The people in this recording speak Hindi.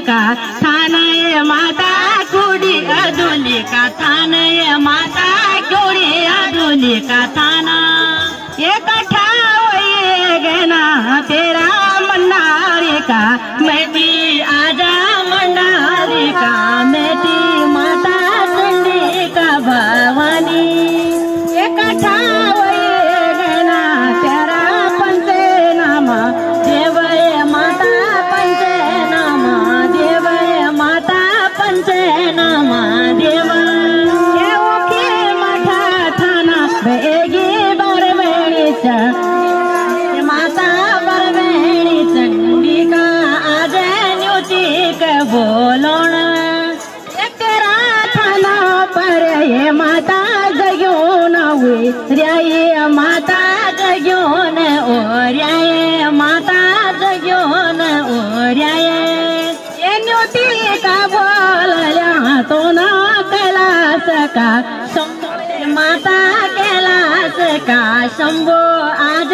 का थानय माता कुड़ी अदुली का थानय माता कुड़ी अदुली का थाना इकट्ठा हुए गना तेरा मंडारी का मेटी आजा मंडारी का मेटी माता चंडी का भवानी इकट्ठा हुए गना तेरा पंचे नामा देवय माता पंचे नामा देवय माता पंचे नामा देव मठा थाना बेगी माता बरवेणी चंडिका आज न्यूतिक बोलोण एकरा थाना पर ये माता जग्योन हुई रियाये माता जग्योन ओरियाये माता जग्योन ओरियाये ये न्यूतिका बोलल्या तो ना कैलास का माता कैलास का शंभो आज